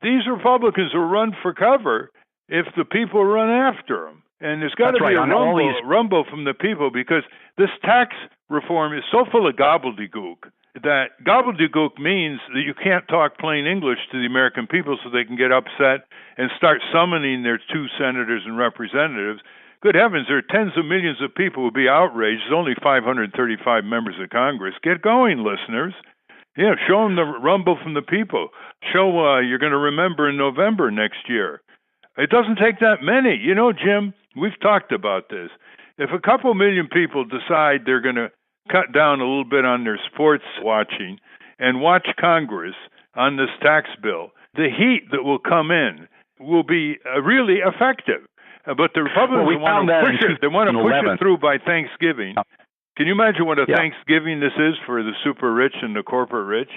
these Republicans will run for cover if the people run after them. And there's got to be a rumble from the people, because this tax reform is so full of gobbledygook that gobbledygook means that you can't talk plain English to the American people so they can get upset and start summoning their 2 senators and representatives. Good heavens, there are tens of millions of people who will be outraged. There's only 535 members of Congress. Get going, listeners. Yeah, show them the rumble from the people. Show you're going to remember in November next year. It doesn't take that many. You know, Jim, we've talked about this. If a couple million people decide they're going to cut down a little bit on their sports watching and watch Congress on this tax bill, the heat that will come in will be really effective. But the Republicans want to push it. They want to push it through by Thanksgiving. Can you imagine what a Thanksgiving this is for the super rich and the corporate rich?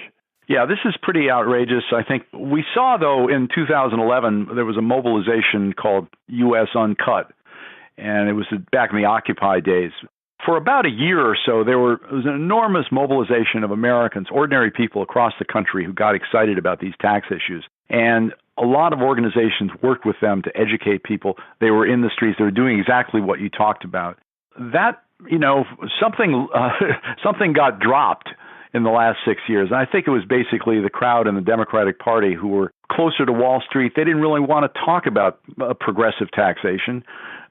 Yeah, this is pretty outrageous. I think we saw, though, in 2011, there was a mobilization called U.S. Uncut, and it was back in the Occupy days. For about a year or so, there was an enormous mobilization of Americans, ordinary people across the country who got excited about these tax issues. And a lot of organizations worked with them to educate people. They were in the streets. They were doing exactly what you talked about. That, something got dropped in the last 6 years. And I think it was basically the crowd in the Democratic Party who were closer to Wall Street. They didn't really want to talk about progressive taxation.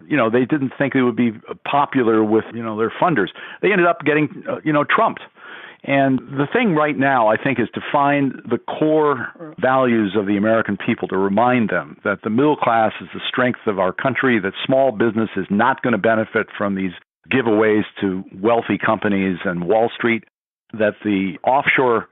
They didn't think it would be popular with, their funders. They ended up getting, trumped. And the thing right now, I think, is to find the core values of the American people, to remind them that the middle class is the strength of our country, that small business is not going to benefit from these giveaways to wealthy companies and Wall Street, that the offshore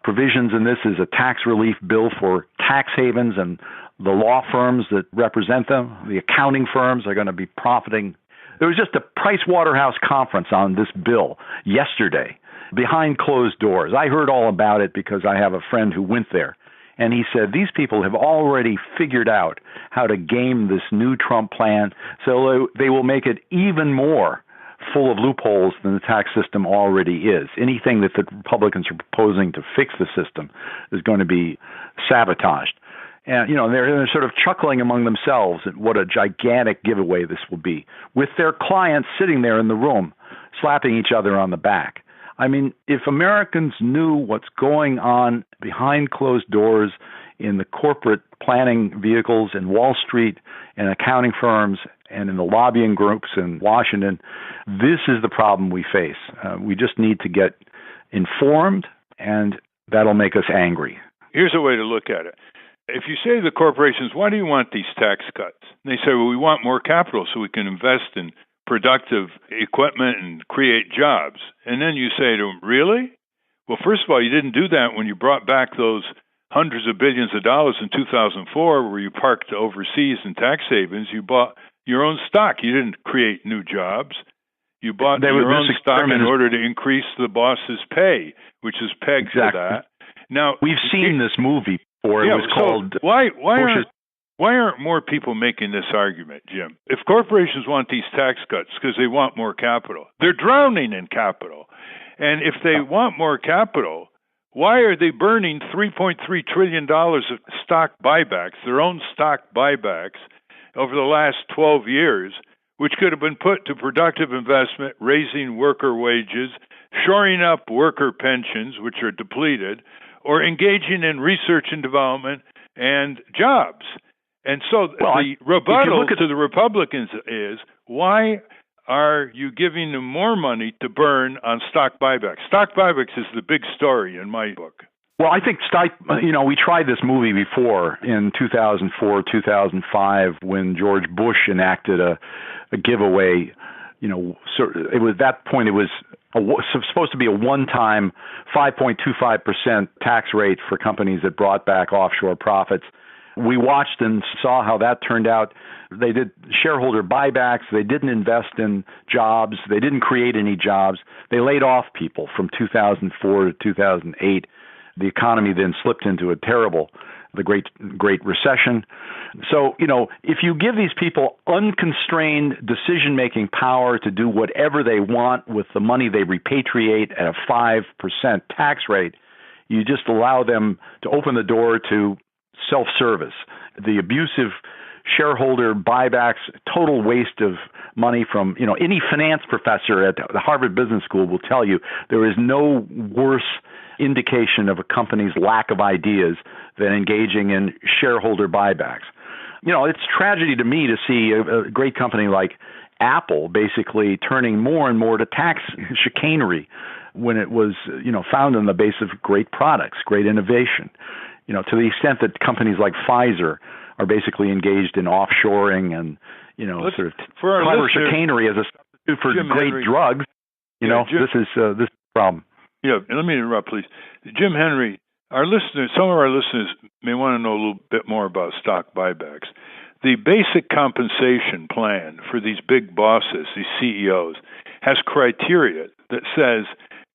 provisions in this is a tax relief bill for tax havens, and the law firms that represent them, the accounting firms, are going to be profiting. There was just a Price Waterhouse conference on this bill yesterday, behind closed doors. I heard all about it because I have a friend who went there. And he said these people have already figured out how to game this new Trump plan, so they will make it even more full of loopholes than the tax system already is. Anything that the Republicans are proposing to fix the system is going to be sabotaged. And, they're sort of chuckling among themselves at what a gigantic giveaway this will be, with their clients sitting there in the room, slapping each other on the back. I mean, if Americans knew what's going on behind closed doors in the corporate planning vehicles in Wall Street and accounting firms and in the lobbying groups in Washington, this is the problem we face. We just need to get informed, and that'll make us angry. Here's a way to look at it. If you say to the corporations, why do you want these tax cuts? And they say, well, we want more capital so we can invest in productive equipment and create jobs. And then you say to them, really? Well, first of all, you didn't do that when you brought back those hundreds of billions of dollars in 2004 where you parked overseas in tax havens. You bought your own stock. You didn't create new jobs. You bought your own stock in order to increase the boss's pay, which is pegged to that. Now, we've seen this movie before. It was called... Why aren't more people making this argument, Jim? If corporations want these tax cuts because they want more capital, they're drowning in capital. And if they want more capital, why are they burning $3.3 trillion of stock buybacks, their own stock buybacks, over the last 12 years, which could have been put to productive investment, raising worker wages, shoring up worker pensions, which are depleted, or engaging in research and development and jobs? And so the rebuttal to the Republicans is, why are you giving them more money to burn on stock buybacks? Stock buybacks is the big story in my book. Well, I think, we tried this movie before in 2004, 2005, when George Bush enacted a giveaway. It was at that point, it was supposed to be a one-time 5.25% tax rate for companies that brought back offshore profits. We watched and saw how that turned out. They did shareholder buybacks. They didn't invest in jobs. They didn't create any jobs. They laid off people from 2004 to 2008. The economy then slipped into the Great Recession. So, if you give these people unconstrained decision-making power to do whatever they want with the money they repatriate at a 5% tax rate, you just allow them to open the door to self-service, the abusive shareholder buybacks, total waste of money from, any finance professor at the Harvard Business School will tell you there is no worse indication of a company's lack of ideas than engaging in shareholder buybacks. It's tragedy to me to see a great company like Apple basically turning more and more to tax chicanery when it was, found on the base of great products, great innovation. To the extent that companies like Pfizer are basically engaged in offshoring and, sort of clever chicanery as a substitute for great drugs. This is a problem. Yeah, and let me interrupt, please. Jim Henry, some of our listeners may want to know a little bit more about stock buybacks. The basic compensation plan for these big bosses, these CEOs, has criteria that says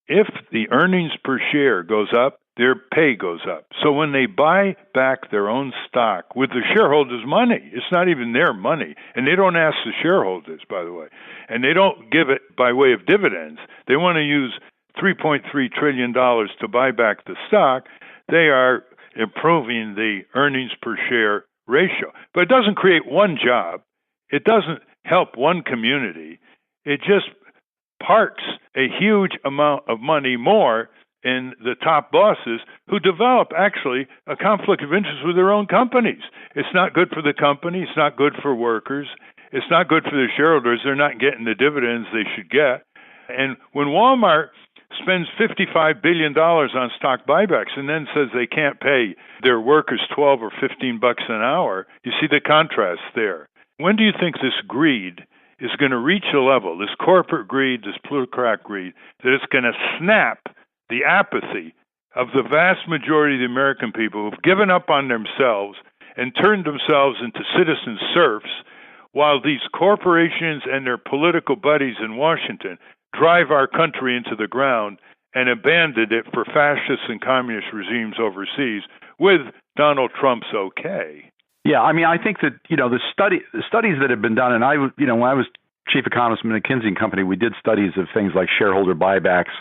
if the earnings per share goes up, their pay goes up. So when they buy back their own stock with the shareholders' money, it's not even their money, and they don't ask the shareholders, by the way, and they don't give it by way of dividends. They want to use $3.3 trillion to buy back the stock. They are improving the earnings per share ratio. But it doesn't create one job. It doesn't help one community. It just parks a huge amount of money more in the top bosses who develop actually a conflict of interest with their own companies. It's not good for the company. It's not good for workers. It's not good for the shareholders. They're not getting the dividends they should get. And when Walmart spends $55 billion on stock buybacks and then says they can't pay their workers $12 or $15 an hour, you see the contrast there. When do you think this greed is going to reach a level, this corporate greed, this plutocrat greed, that it's going to snap the apathy of the vast majority of the American people who've given up on themselves and turned themselves into citizen serfs, while these corporations and their political buddies in Washington drive our country into the ground and abandon it for fascist and communist regimes overseas with Donald Trump's okay? Yeah, I think that, the studies that have been done, and when I was chief economist of McKinsey & Company, we did studies of things like shareholder buybacks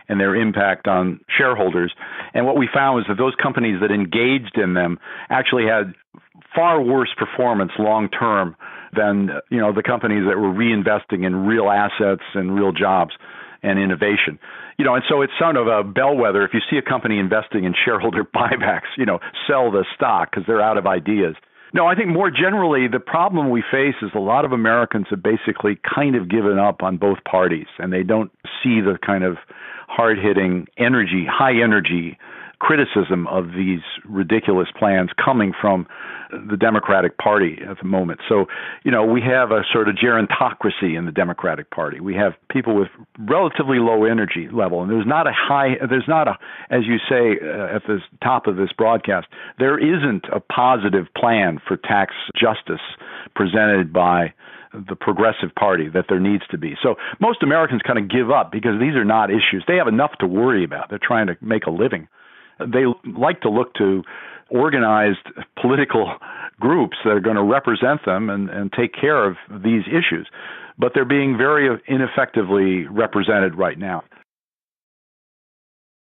and their impact on shareholders. And what we found was that those companies that engaged in them actually had far worse performance long term than, the companies that were reinvesting in real assets and real jobs and innovation. And so it's sort of a bellwether. If you see a company investing in shareholder buybacks, sell the stock because they're out of ideas. No, I think more generally, the problem we face is a lot of Americans have basically kind of given up on both parties, and they don't see the kind of hard-hitting high-energy criticism of these ridiculous plans coming from the Democratic Party at the moment. So, we have a sort of gerontocracy in the Democratic Party. We have people with relatively low energy level, and there's not a, as you say at the top of this broadcast, there isn't a positive plan for tax justice presented by the Progressive Party that there needs to be. So most Americans kind of give up because these are not issues. They have enough to worry about. They're trying to make a living. They like to look to organized political groups that are going to represent them and take care of these issues. But they're being very ineffectively represented right now.